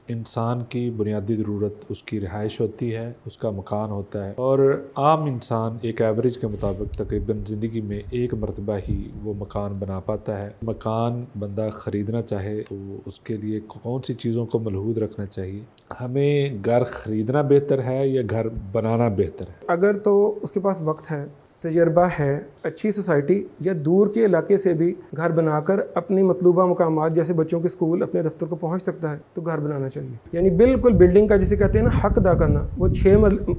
انسان کی بنیادی ضرورت اس کی رہائش ہوتی ہے، اس کا مکان ہوتا ہے، اور عام انسان ایک ایوریج کے مطابق تقریباً زندگی میں ایک مرتبہ ہی وہ مکان بنا پاتا ہے۔ مکان بندہ خریدنا چاہے تو اس کے لیے کون سی چیزوں کو ملحوظ رکھنا چاہیے؟ ہمیں گھر خریدنا بہتر ہے یا گھر بنانا بہتر ہے؟ اگر تو اس کے پاس وقت ہے، تجربہ ہے، اچھی سوسائٹی یا دور کے علاقے سے بھی گھر بنا کر اپنی مطلوبہ مقامات جیسے بچوں کے اسکول، اپنے دفتر کو پہنچ سکتا ہے تو گھر بنانا چاہیے۔ یعنی بالکل بلڈنگ کا جسے کہتے ہیں نا حق ادا کرنا، وہ 6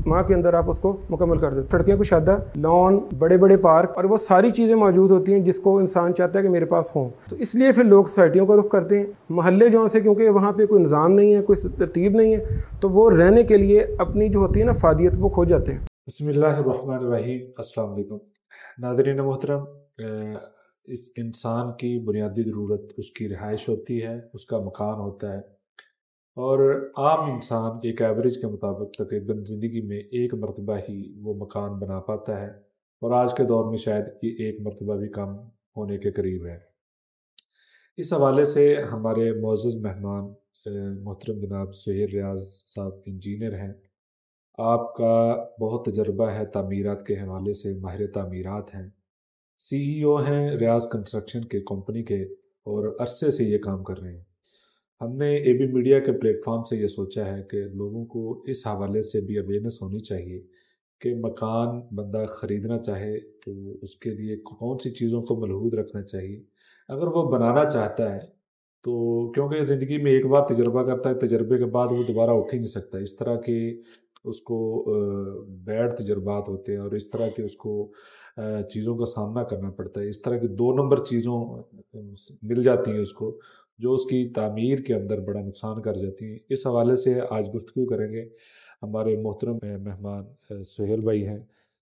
ماہ کے اندر آپ اس کو مکمل کر دیں۔ سڑکیں کشادہ، لان، بڑے بڑے پارک اور وہ ساری چیزیں موجود ہوتی ہیں جس کو انسان چاہتا ہے کہ میرے پاس ہوں، تو اس لیے پھر لوگ سوسائٹیوں کا رخ کرتے ہیں، محلے جو سے، کیونکہ وہاں پہ کوئی نظام نہیں ہے، کوئی ترتیب نہیں ہے، تو وہ رہنے کے لیے اپنی جو ہوتی ہے نا افادیت وہ کھو جاتے ہیں۔ بسم اللہ الرحمن الرحیم۔ السلام علیکم ناظرین محترم۔ اس انسان کی بنیادی ضرورت اس کی رہائش ہوتی ہے، اس کا مکان ہوتا ہے، اور عام انسان ایک ایوریج کے مطابق تقریباً زندگی میں ایک مرتبہ ہی وہ مکان بنا پاتا ہے، اور آج کے دور میں شاید یہ ایک مرتبہ بھی کم ہونے کے قریب ہے۔ اس حوالے سے ہمارے معزز مہمان محترم جناب سہیل ریاض صاحب انجینئر ہیں، آپ کا بہت تجربہ ہے تعمیرات کے حوالے سے، ماہر تعمیرات ہیں، CEO ہیں ریاض کنسٹرکشن کے کمپنی کے، اور عرصے سے یہ کام کر رہے ہیں۔ ہم نے AB میڈیا کے پلیٹ فارم سے یہ سوچا ہے کہ لوگوں کو اس حوالے سے بھی اویئرنیس ہونی چاہیے کہ مکان بندہ خریدنا چاہے تو اس کے لیے کون سی چیزوں کو ملحوظ رکھنا چاہیے۔ اگر وہ بنانا چاہتا ہے تو کیونکہ زندگی میں ایک بار تجربہ کرتا ہے، تجربے کے بعد وہ دوبارہ اٹھ ہی نہیں سکتا، اس طرح کے اس کو بیڈ تجربات ہوتے ہیں، اور اس طرح کے اس کو چیزوں کا سامنا کرنا پڑتا ہے، اس طرح کی 2 نمبر چیزوں مل جاتی ہیں اس کو، جو اس کی تعمیر کے اندر بڑا نقصان کر جاتی ہیں۔ اس حوالے سے آج گفتگو کریں گے۔ ہمارے محترم مہمان سہیل بھائی ہیں۔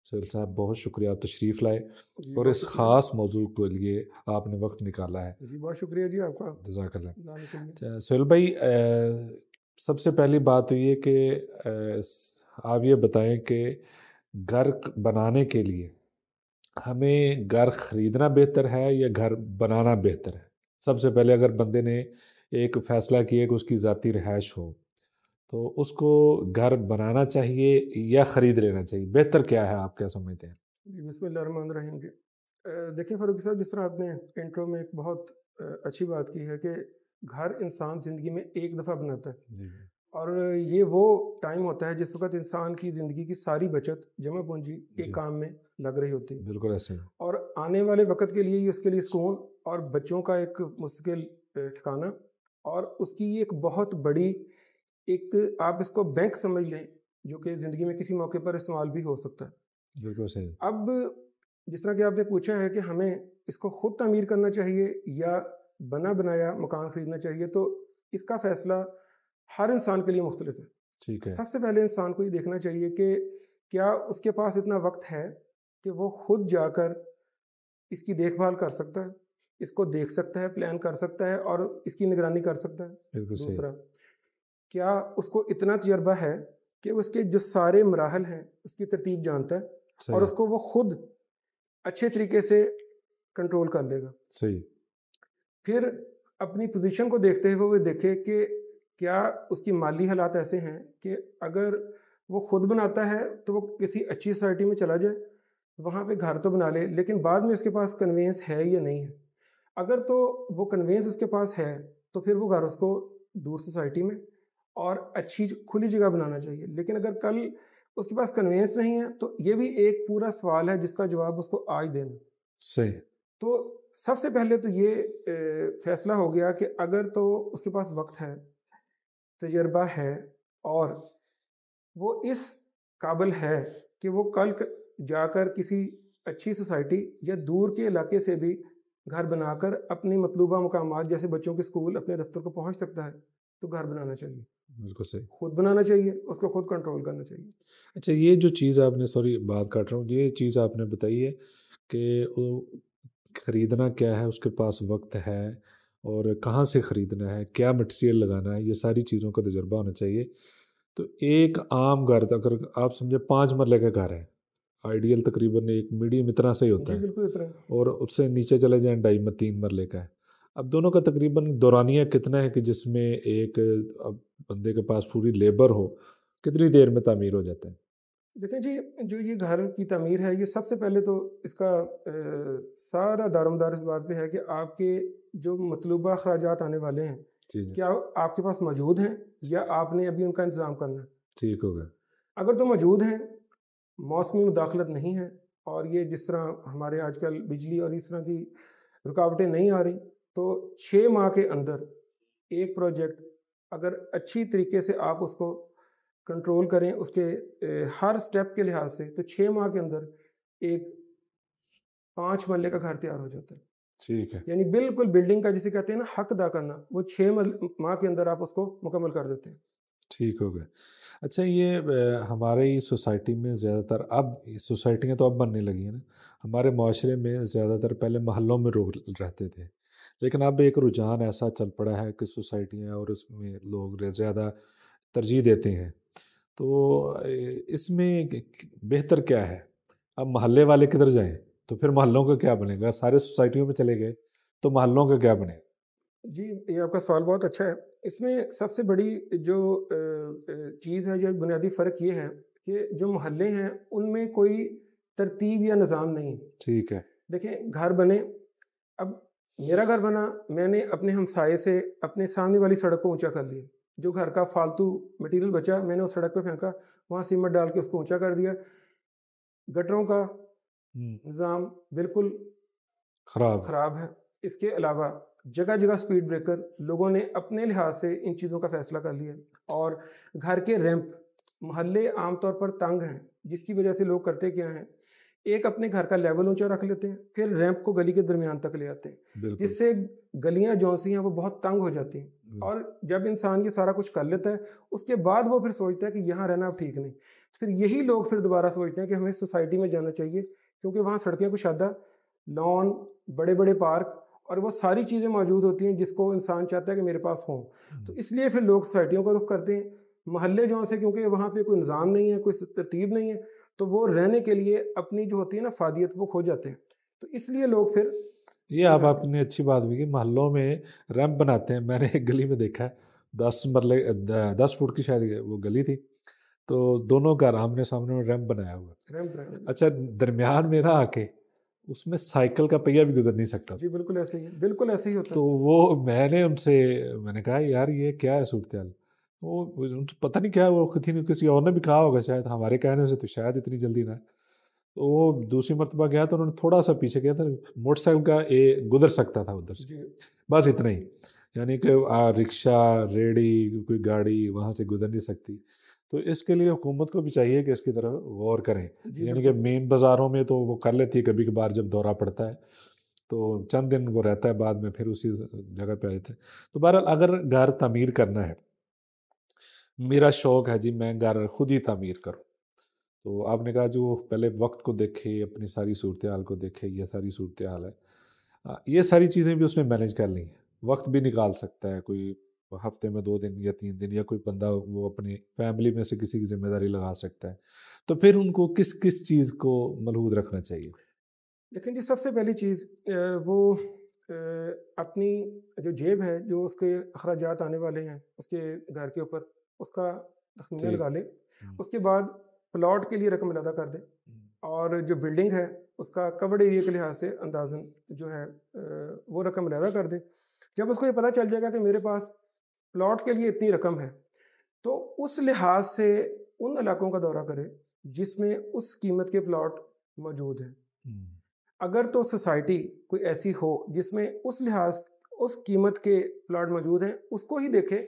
سہیل صاحب بہت شکریہ، آپ تشریف لائے اور اس خاص موضوع کے لیے آپ نے وقت نکالا ہے۔ جی بہت شکریہ جی آپ کا، جزاک اللہ۔ سہیل بھائی، سب سے پہلی بات تو یہ کہ آپ یہ بتائیں کہ گھر بنانے کے لیے ہمیں گھر خریدنا بہتر ہے یا گھر بنانا بہتر ہے؟ سب سے پہلے اگر بندے نے ایک فیصلہ کیا کہ اس کی ذاتی رہائش ہو تو اس کو گھر بنانا چاہیے یا خرید لینا چاہیے؟ بہتر کیا ہے، آپ کیا سمجھتے ہیں؟ جی بسم اللہ الرحمن الرحیم۔ جی دیکھیں فاروق صاحب، جس طرح آپ نے انٹرو میں ایک بہت اچھی بات کی ہے کہ گھر انسان زندگی میں ایک دفعہ بناتا ہے، جی، اور یہ وہ ٹائم ہوتا ہے جس وقت انسان کی زندگی کی ساری بچت جمع پونجی ایک کام میں لگ رہی ہوتی ہے، بالکل ایسے ہی۔ اور آنے والے وقت کے لیے اس کے لیے سکون اور بچوں کا ایک مستقل ٹھکانہ، اور اس کی ایک بہت بڑی ایک آپ اس کو بینک سمجھ لیں جو کہ زندگی میں کسی موقع پر استعمال بھی ہو سکتا ہے۔ بالکل صحیح۔ اب جس طرح کہ آپ نے پوچھا ہے کہ ہمیں اس کو خود تعمیر کرنا چاہیے یا بنا بنایا مکان خریدنا چاہیے، تو اس کا فیصلہ ہر انسان کے لیے مختلف ہے۔ ٹھیک ہے۔ سب سے پہلے انسان کو یہ دیکھنا چاہیے کہ کیا اس کے پاس اتنا وقت ہے کہ وہ خود جا کر اس کی دیکھ بھال کر سکتا ہے، اس کو دیکھ سکتا ہے، پلان کر سکتا ہے اور اس کی نگرانی کر سکتا ہے۔ دوسرا، کیا اس کو اتنا تجربہ ہے کہ اس کے جو سارے مراحل ہیں اس کی ترتیب جانتا ہے اور اس کو وہ خود اچھے طریقے سے کنٹرول کر لے گا۔ صحیح۔ پھر اپنی پوزیشن کو دیکھتے ہوئے وہ دیکھے کہ کیا اس کی مالی حالات ایسے ہیں کہ اگر وہ خود بناتا ہے تو وہ کسی اچھی سوسائٹی میں چلا جائے، وہاں پہ گھر تو بنا لے، لیکن بعد میں اس کے پاس کنوینس ہے یا نہیں ہے۔ اگر تو وہ کنوینس اس کے پاس ہے تو پھر وہ گھر اس کو دور سوسائٹی میں اور اچھی کھلی جگہ بنانا چاہیے، لیکن اگر کل اس کے پاس کنوینس نہیں ہے تو یہ بھی ایک پورا سوال ہے جس کا جواب اس کو آج دینا۔ صحیح۔ تو سب سے پہلے تو یہ فیصلہ ہو گیا کہ اگر تو اس کے پاس وقت ہے، تجربہ ہے، اور وہ اس قابل ہے کہ وہ کل جا کر کسی اچھی سوسائٹی یا دور کے علاقے سے بھی گھر بنا کر اپنی مطلوبہ مقامات جیسے بچوں کے اسکول، اپنے دفتر کو پہنچ سکتا ہے، تو گھر بنانا چاہیے۔ بالکل صحیح۔ خود بنانا چاہیے، اس کو خود کنٹرول کرنا چاہیے۔ اچھا، یہ جو چیز آپ نے، سوری بات کاٹ رہا ہوں، یہ چیز آپ نے بتائی ہے کہ وہ خریدنا کیا ہے، اس کے پاس وقت ہے، اور کہاں سے خریدنا ہے، کیا مٹیریل لگانا ہے، یہ ساری چیزوں کا تجربہ ہونا چاہیے۔ تو ایک عام گھر، اگر آپ سمجھے 5 مرلے کا گھر ہے، آئیڈیل تقریباً ایک میڈیم اتنا سے ہی ہوتا جی ہے، بالکل اتنا ہے، اور اس سے نیچے چلے جائیں 2.5 3 مرلے کا ہے۔ اب دونوں کا تقریباً دورانیہ کتنا ہے کہ جس میں ایک اب بندے کے پاس پوری لیبر ہو، کتنی دیر میں تعمیر ہو جاتا ہے؟ دیکھیں جی، جو یہ گھر کی تعمیر ہے، یہ سب سے پہلے تو اس کا سارا دار و مدار اس بات پہ ہے کہ آپ کے جو مطلوبہ اخراجات آنے والے ہیں جی کیا آپ کے پاس موجود ہیں یا آپ نے ابھی ان کا انتظام کرنا ہے۔ ٹھیک ہوگا۔ اگر تو موجود ہیں، موسمی مداخلت نہیں ہے، اور یہ جس طرح ہمارے آج کل بجلی اور اس طرح کی رکاوٹیں نہیں آ رہی، تو 6 ماہ کے اندر ایک پروجیکٹ اگر اچھی طریقے سے آپ اس کو کنٹرول کریں اس کے ہر سٹیپ کے لحاظ سے، تو 6 ماہ کے اندر ایک 5 مرلے کا گھر تیار ہو جاتا ہے۔ ٹھیک ہے۔ یعنی بالکل بلڈنگ کا جسے کہتے ہیں نا حق ادا کرنا، وہ 6 ماہ کے اندر آپ اس کو مکمل کر دیتے ہیں۔ ٹھیک ہو گیا۔ اچھا، یہ ہمارے سوسائٹی میں زیادہ تر، اب سوسائٹیاں تو اب بننے لگی ہیں نا، ہمارے معاشرے میں زیادہ تر پہلے محلوں میں لوگ رہتے تھے، لیکن اب ایک رجحان ایسا چل پڑا ہے کہ سوسائٹیاں اور اس میں لوگ زیادہ ترجیح دیتے ہیں، تو اس میں بہتر کیا ہے؟ اب محلے والے کدھر جائیں؟ تو پھر محلوں کا کیا بنے گا؟ سارے سوسائٹیوں میں چلے گئے تو محلوں کا کیا بنے گا؟ جی، یہ آپ کا سوال بہت اچھا ہے۔ اس میں سب سے بڑی جو چیز ہے، جو بنیادی فرق یہ ہے کہ جو محلے ہیں ان میں کوئی ترتیب یا نظام نہیں۔ ٹھیک ہے۔ دیکھیں، گھر بنے، اب میرا گھر بنا، میں نے اپنے ہمسائے سے اپنے سامنے والی سڑک کو اونچا کر لیا، جو گھر کا فالتو مٹیریل بچا میں نے اس سڑک پہ پھینکا، وہاں سیمنٹ ڈال کے اس کو اونچا کر دیا۔ گٹروں کا نظام بالکل خراب ہے۔ اس کے علاوہ جگہ جگہ سپیڈ بریکر، لوگوں نے اپنے لحاظ سے ان چیزوں کا فیصلہ کر لیا، اور گھر کے ریمپ، محلے عام طور پر تنگ ہیں، جس کی وجہ سے لوگ کرتے کیا ہیں، ایک اپنے گھر کا لیول اونچا رکھ لیتے ہیں، پھر ریمپ کو گلی کے درمیان تک لے آتے ہیں، جس سے گلیاں جونسی ہیں وہ بہت تنگ ہو جاتی ہیں، اور جب انسان یہ سارا کچھ کر لیتا ہے اس کے بعد وہ پھر سوچتا ہے کہ یہاں رہنا اب ٹھیک نہیں، پھر یہی لوگ پھر دوبارہ سوچتے ہیں کہ ہمیں سوسائٹی میں جانا چاہیے، کیونکہ وہاں سڑکیں کشادہ، لان، بڑے بڑے پارک اور وہ ساری چیزیں موجود ہوتی ہیں جس کو انسان چاہتا ہے کہ میرے پاس ہوں، تو اس لیے پھر لوگ سوسائٹیوں کا رخ کرتے ہیں۔ محلے جو سے کیونکہ وہاں پہ کوئی نظام نہیں ہے، کوئی ترتیب نہیں ہے، تو وہ رہنے کے لیے اپنی جو ہوتی ہے نا فادیت، وہ کھو جاتے ہیں، تو اس لیے لوگ پھر یہ آپ نے اچھی بات بھی کہ محلوں میں ریمپ بناتے ہیں۔ میں نے ایک گلی میں دیکھا ہے 10 فٹ کی شاید وہ گلی تھی، تو دونوں کا آمنے سامنے میں ریمپ بنایا ہوا۔ اچھا، درمیان میں نہ آ کے اس میں سائیکل کا پہیہ بھی گزر نہیں سکتا۔ جی بالکل ایسے ہی، بالکل ایسے ہی ہوتا ہے۔ تو وہ میں نے ان سے نے کہا یار یہ کیا ہے صورتحال، وہ پتہ نہیں کیا، وہ کسی اور نے بھی کہا ہوگا شاید، ہمارے کہنے سے تو شاید اتنی جلدی نہ، تو وہ دوسری مرتبہ گیا تو انہوں نے تھوڑا سا پیچھے گیا تھا، موٹر سائیکل کا گزر سکتا تھا ادھر سے، بس اتنا ہی، یعنی کہ رکشہ، ریڑھی، کوئی گاڑی وہاں سے گزر نہیں سکتی۔ تو اس کے لیے حکومت کو بھی چاہیے کہ اس کی طرف غور کریں، یعنی کہ مین بازاروں میں تو وہ کر لیتی ہے کبھی کبھار جب دورہ پڑتا ہے، تو چند دن وہ رہتا ہے، بعد میں پھر اسی جگہ پہ آتے ہیں۔ تو بہرحال اگر گھر تعمیر کرنا ہے، میرا شوق ہے جی میں گھر خود ہی تعمیر کروں، تو آپ نے کہا جو پہلے وقت کو دیکھے، اپنی ساری صورتحال کو دیکھے، یہ ساری صورتحال ہے، یہ ساری چیزیں بھی اس نے مینیج کر لی ہیں، وقت بھی نکال سکتا ہے، کوئی ہفتے میں 2 دن یا 3 دن، یا کوئی بندہ وہ اپنی فیملی میں سے کسی کی ذمہ داری لگا سکتا ہے، تو پھر ان کو کس کس چیز کو ملحوظ رکھنا چاہیے؟ لیکن جی سب سے پہلی چیز وہ اپنی جو جیب ہے، جو اس کے اخراجات آنے والے ہیں اس کے گھر کے اوپر، اس کا تخمینہ لگا لے، اس کے بعد پلاٹ کے لیے رقم ادا کر دے، اور جو بلڈنگ ہے اس کا کورڈ ایریا کے لحاظ سے اندازاً جو ہے وہ رقم ادا کر دے۔ جب اس کو یہ پتہ چل جائے گا کہ میرے پاس پلاٹ کے لیے اتنی رقم ہے، تو اس لحاظ سے ان علاقوں کا دورہ کرے جس میں اس قیمت کے پلاٹ موجود ہیں۔ اگر تو سوسائٹی کوئی ایسی ہو جس میں اس لحاظ اس قیمت کے پلاٹ موجود ہیں، اس کو ہی دیکھے،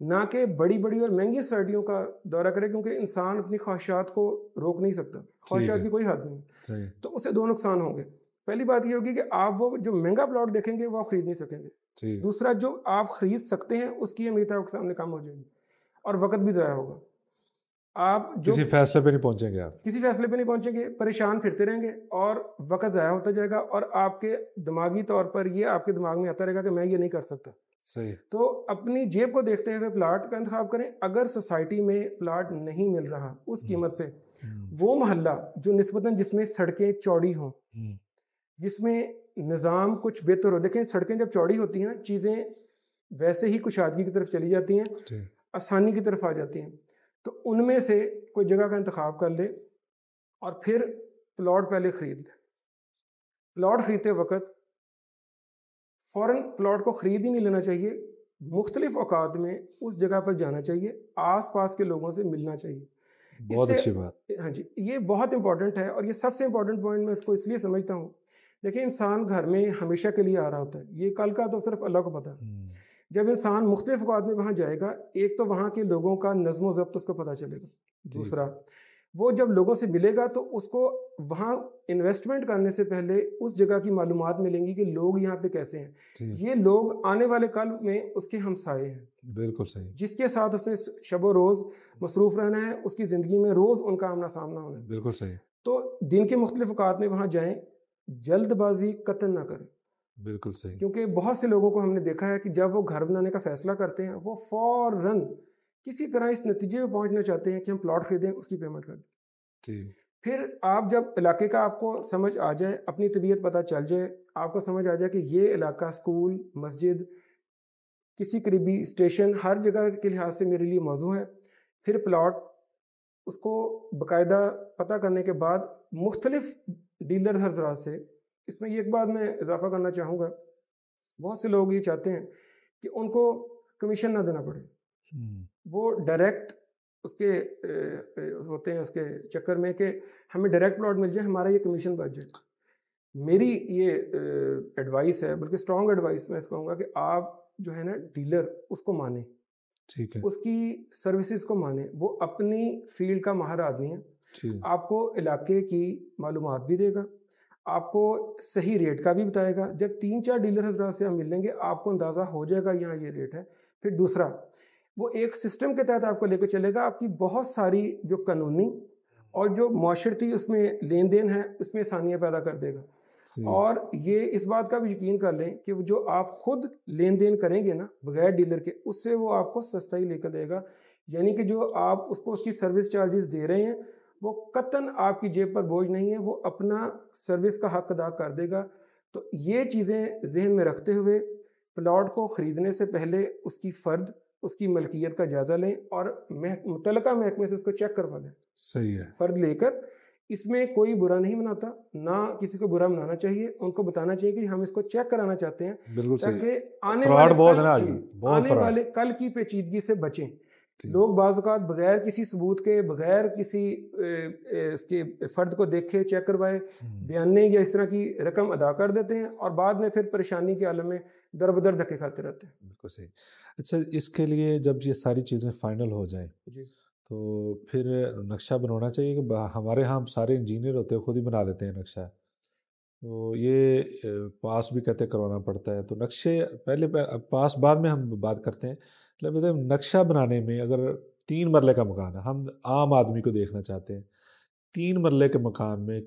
نہ کہ بڑی بڑی اور مہنگی سوسائٹیوں کا دورہ کرے، کیونکہ انسان اپنی خواہشات کو روک نہیں سکتا، خواہشات کی کوئی حد نہیں، تو اسے 2 نقصان ہوں گے۔ پہلی بات یہ ہوگی کہ آپ وہ جو مہنگا پلاٹ دیکھیں گے وہ آپ خرید نہیں سکیں گے، دوسرا جو آپ خرید سکتے ہیں اس کی اہمیت آپ کے سامنے کم ہو جائے گی، اور وقت بھی ضائع ہوگا، آپ جو کسی فیصلے پہ نہیں پہنچیں گے، آپ کسی فیصلے پہ نہیں پہنچیں گے، پریشان پھرتے رہیں گے، اور وقت ضائع ہوتا جائے گا، اور آپ کے دماغی طور پر یہ آپ کے دماغ میں آتا رہے گا کہ میں یہ نہیں کر سکتا۔ صحیح۔ تو اپنی جیب کو دیکھتے ہوئے پلاٹ کا انتخاب کریں۔ اگر سوسائٹی میں پلاٹ نہیں مل رہا اس قیمت پہ، وہ محلہ جو نسبتاً جس میں سڑکیں چوڑی ہوں، جس میں نظام کچھ بہتر ہو. دیکھیں سڑکیں جب چوڑی ہوتی ہیں نا, چیزیں ویسے ہی کشادگی کی طرف چلی جاتی ہیں, آسانی کی طرف آ جاتی ہیں. تو ان میں سے کوئی جگہ کا انتخاب کر لے اور پھر پلاٹ پہلے خرید لے. پلاٹ خریدتے وقت فوراً پلاٹ کو خرید ہی نہیں لینا چاہیے, مختلف اوقات میں اس جگہ پر جانا چاہیے, آس پاس کے لوگوں سے ملنا چاہیے. بہت اچھی بات. ہاں جی, یہ بہت امپورٹنٹ ہے, اور یہ سب سے امپورٹنٹ پوائنٹ میں اس کو اس لیے سمجھتا ہوں. دیکھیں انسان گھر میں ہمیشہ کے لیے آ رہا ہوتا ہے, یہ کل کا تو صرف اللہ کو پتہ ہے. جب انسان مختلف اوقات میں وہاں جائے گا, ایک تو وہاں کے لوگوں کا نظم و ضبط اس کو پتہ چلے گا, دوسرا وہ جب لوگوں سے ملے گا تو اس کو وہاں انویسٹمنٹ کرنے سے پہلے اس جگہ کی معلومات ملیں گی کہ لوگ یہاں پہ کیسے ہیں, یہ لوگ آنے والے کل میں اس کے ہمسائے ہیں. بالکل صحیح. جس کے ساتھ اس نے شب و روز مصروف رہنا ہے, اس کی زندگی میں روز ان کا آمنا سامنا ہونا ہے. بالکل صحیح. تو دن کے مختلف اوقات میں وہاں جائیں, جلد بازی قطعاً نہ کریں. بالکل صحیح. کیونکہ بہت سے لوگوں کو ہم نے دیکھا ہے کہ جب وہ گھر بنانے کا فیصلہ کرتے ہیں, وہ فوراً کسی طرح اس نتیجے میں پہنچنا چاہتے ہیں کہ ہم پلاٹ خریدیں, اس کی پیمنٹ کر دیں. پھر آپ جب علاقے کا آپ کو سمجھ آ جائے, اپنی طبیعت پتہ چل جائے, آپ کو سمجھ آ جائے کہ یہ علاقہ اسکول, مسجد, کسی قریبی اسٹیشن, ہر جگہ کے لحاظ سے میرے لیے موزوں ہے, پھر پلاٹ اس کو باقاعدہ پتہ کرنے کے بعد مختلف ڈیلر حضرات سے. اس میں ایک بات میں اضافہ کرنا چاہوں گا, بہت سے لوگ یہ چاہتے ہیں کہ ان کو کمیشن نہ دینا پڑے, وہ ڈائریکٹ اس کے ہوتے ہیں اس کے چکر میں کہ ہمیں ڈائریکٹ پلاٹ مل جائے, ہمارا یہ کمیشن بچ جائے. میری یہ ایڈوائس ہے, بلکہ اسٹرانگ ایڈوائس میں اس کو کہوں گا کہ آپ جو ہے نا ڈیلر اس کو مانیں, ٹھیک ہے, اس کی سروسز کو مانیں. وہ اپنی فیلڈ کا ماہر آدمی ہے, آپ کو علاقے کی معلومات بھی دے گا, آپ کو صحیح ریٹ کا بھی بتائے گا. جب 3-4 ڈیلر حضرات سے ہم مل لیں گے, آپ کو اندازہ ہو جائے گا یہاں یہ ریٹ ہے. پھر دوسرا, وہ ایک سسٹم کے تحت آپ کو لے کے چلے گا, آپ کی بہت ساری جو قانونی اور جو معاشرتی اس میں لین دین ہے اس میں آسانیاں پیدا کر دے گا. اور یہ اس بات کا بھی یقین کر لیں کہ جو آپ خود لین دین کریں گے نا بغیر ڈیلر کے, اس سے وہ آپ کو سستا ہی لے کر دے گا. یعنی کہ جو آپ اس کو اس کی سروس چارجز دے رہے ہیں وہ قطعاً آپ کی جیب پر بوجھ نہیں ہے, وہ اپنا سروس کا حق ادا کر دے گا. تو یہ چیزیں ذہن میں رکھتے ہوئے پلاٹ کو خریدنے سے پہلے اس کی فرد, اس کی ملکیت کا جائزہ لیں اور متعلقہ محکمے سے اس کو چیک کروا لیں. صحیح ہے. فرد لے کر, اس میں کوئی برا نہیں مناتا, نہ کسی کو برا منانا چاہیے. ان کو بتانا چاہیے کہ ہم اس کو چیک کرانا چاہتے ہیں تاکہ آنے والے کل کی پیچیدگی سے بچیں. لوگ بعض اوقات بغیر کسی ثبوت کے, بغیر کسی اس کے فرد کو دیکھے چیک کروائے بیانے یا اس طرح کی رقم ادا کر دیتے ہیں, اور بعد میں پھر پریشانی کے عالم میں در بدر دھکے کھاتے رہتے ہیں. بالکل صحیح. اچھا, اس کے لیے جب یہ ساری چیزیں فائنل ہو جائیں تو پھر نقشہ بنانا چاہیے کہ ہمارے ہاں سارے انجینئر ہوتے ہیں, خود ہی بنا لیتے ہیں نقشہ, تو یہ پاس بھی کہتے کروانا پڑتا ہے. تو نقشے پہلے پاس بعد میں ہم بات کرتے ہیں. لیکن نقشہ بنانے میں اگر 3 مرلے کا مکان ہے, ہم عام آدمی کو دیکھنا چاہتے ہیں, 3 مرلے کے مکان میں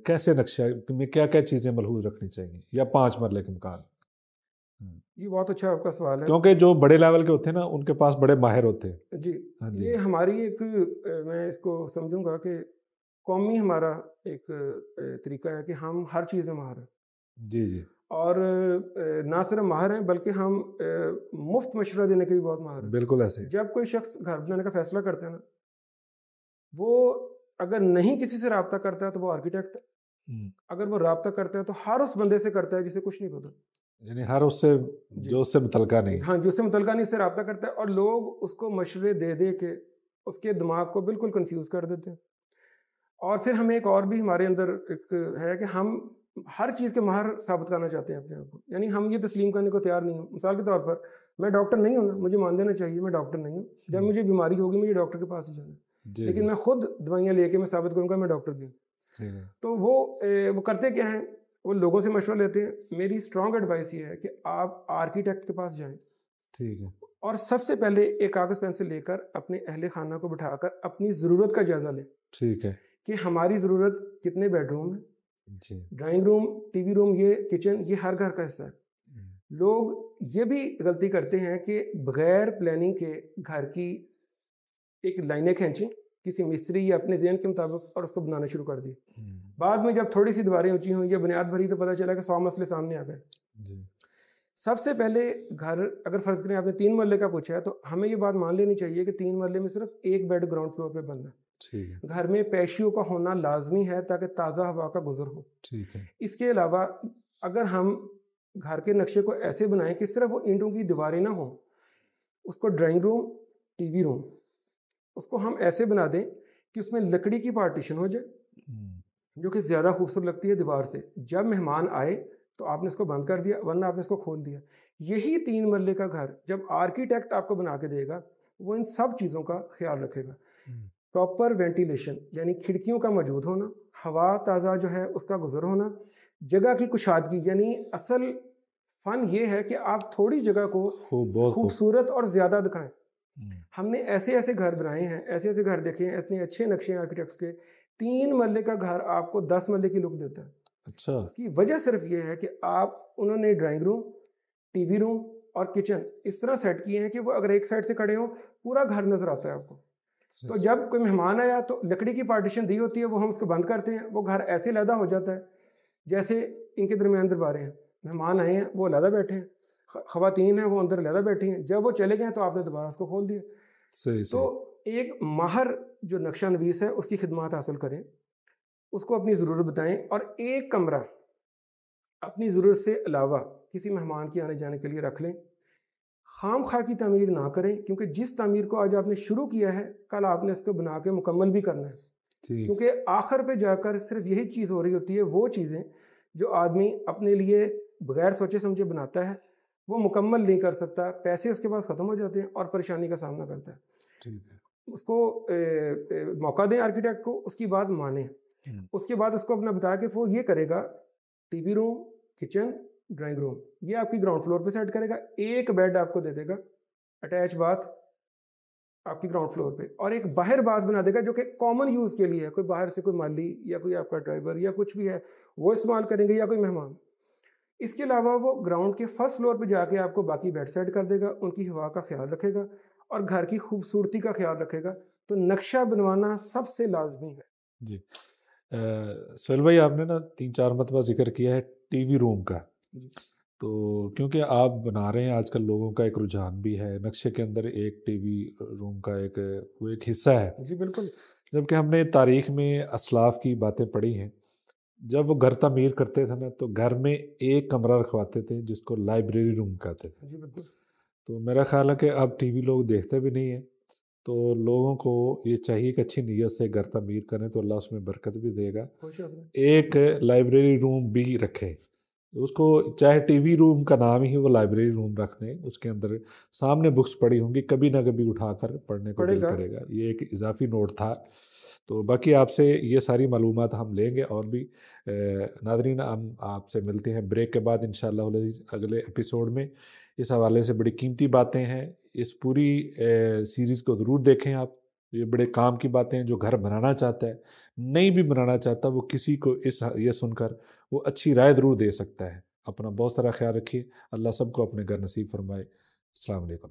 کیسے نقشہ میں کیا کیا چیزیں ملحوظ رکھنی چاہیے, یا 5 مرلے کے مکان؟ یہ بہت اچھا آپ کا سوال ہے, کیونکہ جو بڑے لیول کے ہوتے ہیں نا ان کے پاس بڑے ماہر ہوتے ہیں. جی, یہ ہماری ایک, میں اس کو سمجھوں گا کہ قومی ہمارا ایک طریقہ ہے کہ ہم ہر چیز میں ماہر ہیں. جی جی. اور نہ صرف ماہر ہیں بلکہ ہم مفت مشورہ دینے کے بھی بہت ماہر ہیں. بالکل ایسے. جب کوئی شخص گھر بنانے کا فیصلہ کرتا ہے نا, وہ اگر نہیں کسی سے رابطہ کرتا ہے تو وہ آرکیٹیکٹ ہے, اگر وہ رابطہ کرتا ہے تو ہر اس بندے سے کرتا ہے جسے کچھ نہیں پتا, یعنی ہر اس سے جو اس سے متعلقہ نہیں. ہاں, جو اس سے متعلقہ نہیں, اس سے رابطہ کرتا ہے, اور لوگ اس کو مشورے دے دے کے اس کے دماغ کو بالکل کنفیوز کر دیتے ہیں. اور پھر ہمیں ایک اور بھی ہمارے اندر ایک ہے کہ ہم ہر چیز کے ماہر ثابت کرنا چاہتے ہیں اپنے آپ کو. یعنی ہم یہ تسلیم کرنے کو تیار نہیں ہیں. مثال کے طور پر میں ڈاکٹر نہیں ہوں نا, مجھے مان لینا چاہیے میں ڈاکٹر نہیں ہوں. جب مجھے بیماری ہوگی مجھے ڈاکٹر کے پاس ہی جانا ہے, لیکن میں خود دوائیاں لے کے میں ثابت کروں گا میں ڈاکٹر بھی ہوں. تو وہ کرتے کیا ہیں, وہ لوگوں سے مشورہ لیتے ہیں. میری اسٹرانگ ایڈوائس یہ ہے کہ آپ آرکیٹیکٹ کے پاس جائیں, ٹھیک ہے, اور سب سے پہلے ایک کاغذ پینسل لے کر اپنے اہل خانہ کو بٹھا کر اپنی ضرورت کا جائزہ لیں. ٹھیک ہے, کہ ہماری ضرورت کتنے بیڈ روم ہیں, ڈرائنگ روم, ٹی وی روم, یہ کچن, یہ ہر گھر کا حصہ ہے. لوگ یہ بھی غلطی کرتے ہیں کہ بغیر پلاننگ کے گھر کی ایک لائنیں کھینچیں کسی مستری یا اپنے ذہن کے مطابق اور اس کو بنانا شروع کر دی. بعد میں جب تھوڑی سی دیواریں اونچی ہوئی یا بنیاد بھری تو پتہ چلا کہ 100 مسئلے سامنے آ گئے. سب سے پہلے گھر اگر فرض کریں آپ نے 3 مرلے کا پوچھا ہے تو ہمیں یہ بات مان لینی چاہیے کہ 3 مرلے میں صرف ایک بیڈ گراؤنڈ فلور پہ بننا ہے. گھر میں پیشیوں کا ہونا لازمی ہے تاکہ تازہ ہوا کا گزر ہو. اس کے علاوہ اگر ہم گھر کے نقشے کو ایسے بنائیں کہ صرف وہ اینٹوں کی دیواریں نہ ہوں, اس کو ڈرائنگ روم, ٹی وی روم, اس کو ہم ایسے بنا دیں کہ اس میں لکڑی کی پارٹیشن ہو جائے جو کہ زیادہ خوبصورت لگتی ہے دیوار سے. جب مہمان آئے تو آپ نے اس کو بند کر دیا, ورنہ آپ نے اس کو کھول دیا. یہی 3 مرلے کا گھر جب آرکیٹیکٹ آپ کو بنا کے دے گا وہ ان سب چیزوں کا خیال رکھے گا. پراپر وینٹیلیشن یعنی کھڑکیوں کا موجود ہونا, ہوا تازہ جو ہے اس کا گزر ہونا, جگہ کی کشادگی. یعنی اصل فن یہ ہے کہ آپ تھوڑی جگہ کو خوبصورت اور زیادہ دکھائیں. ہم نے ایسے ایسے گھر بنائے ہیں, ایسے ایسے گھر دیکھے ہیں, اتنے اچھے نقشے ہیں آرکیٹیکٹس کے. 3 مرلے کا گھر آپ کو 10 مرلے کی لک دیتا ہے. اچھا. اس کی وجہ صرف یہ ہے کہ انہوں نے ڈرائنگ روم, ٹی وی روم اور کچن اس طرح سیٹ کیے ہیں کہ وہ اگر ایک سائڈ سے کھڑے ہو پورا گھر نظر آتا ہے آپ کو. تو جب کوئی مہمان آیا تو لکڑی کی پارٹیشن دی ہوتی ہے, وہ ہم اس کو بند کرتے ہیں, وہ گھر ایسے علیحدہ ہو جاتا ہے جیسے ان کے درمیان دیواریں ہیں. مہمان آئے ہیں وہ علیحدہ بیٹھے ہیں, خواتین ہیں وہ اندر علیحدہ بیٹھی ہیں. جب وہ چلے گئے تو آپ نے دوبارہ اس کو کھول دیا. تو ایک ماہر جو نقشہ نویس ہے اس کی خدمات حاصل کریں, اس کو اپنی ضرورت بتائیں, اور ایک کمرہ اپنی ضرورت سے علاوہ کسی مہمان کے آنے جانے کے لیے رکھ لیں. خام خواہ کی تعمیر نہ کریں, کیونکہ جس تعمیر کو آج آپ نے شروع کیا ہے کل آپ نے اس کو بنا کے مکمل بھی کرنا ہے. کیونکہ آخر پہ جا کر صرف یہی چیز ہو رہی ہوتی ہے, وہ چیزیں جو آدمی اپنے لیے بغیر سوچے سمجھے بناتا ہے وہ مکمل نہیں کر سکتا, پیسے اس کے پاس ختم ہو جاتے ہیں اور پریشانی کا سامنا کرتا ہے. اس کو موقع دیں آرکیٹیکٹ کو, اس کی بات مانیں. اس کے بعد اس کو اپنا بتایا کہ وہ یہ کرے گا, ٹی وی روم, کچن, ڈرائنگ روم یہ آپ کی گراؤنڈ فلور پہ سیٹ کرے گا. ایک بیڈ آپ کو دے دے گا اٹیچ باتھ آپ کی گراؤنڈ فلور پہ, اور ایک باہر باتھ بنا دے گا جو کہ کامن یوز کے لیے ہے. کوئی باہر سے کوئی مالی یا کوئی آپ کا ڈرائیور یا کچھ بھی ہے وہ استعمال کریں گے یا کوئی مہمان. اس کے علاوہ وہ گراؤنڈ کے فرسٹ فلور پہ جا کے آپ کو باقی بیڈ سیٹ کر دے گا, ان کی ہوا کا خیال رکھے گا اور گھر کی خوبصورتی کا خیال رکھے گا. تو نقشہ بنوانا سب سے لازمی ہے. جی سہیل بھائی, آپ نے نا 3-4 مرتبہ ذکر کیا ہے ٹی وی روم کا. تو کیونکہ آپ بنا رہے ہیں آج کل, لوگوں کا ایک رجحان بھی ہے نقشے کے اندر ایک ٹی وی روم کا وہ ایک حصہ ہے. جی بالکل. جبکہ ہم نے تاریخ میں اسلاف کی باتیں پڑھی ہیں, جب وہ گھر تعمیر کرتے تھے نا تو گھر میں ایک کمرہ رکھواتے تھے جس کو لائبریری روم کہتے تھے. جی بالکل. تو میرا خیال ہے کہ اب ٹی وی لوگ دیکھتے بھی نہیں ہیں, تو لوگوں کو یہ چاہیے کہ اچھی نیت سے گھر تعمیر کریں تو اللہ اس میں برکت بھی دے گا. ایک لائبریری روم بھی رکھیں, اس کو چاہے ٹی وی روم کا نام ہی وہ لائبریری روم رکھ دیں, اس کے اندر سامنے بکس پڑی ہوں گی, کبھی نہ کبھی اٹھا کر پڑھنے کو دل کرے گا. یہ ایک اضافی نوٹ تھا. تو باقی آپ سے یہ ساری معلومات ہم لیں گے اور بھی. ناظرین, ہم آپ سے ملتے ہیں بریک کے بعد انشاءاللہ اگلے ایپیسوڈ میں. اس حوالے سے بڑی قیمتی باتیں ہیں, اس پوری سیریز کو ضرور دیکھیں آپ. یہ بڑے کام کی باتیں ہیں. جو گھر بنانا چاہتا ہے, نہیں بھی بنانا چاہتا, وہ کسی کو یہ سن کر وہ اچھی رائے ضرور دے سکتا ہے. اپنا بہت سارا خیال رکھیے. اللہ سب کو اپنے گھر نصیب فرمائے. السلام علیکم.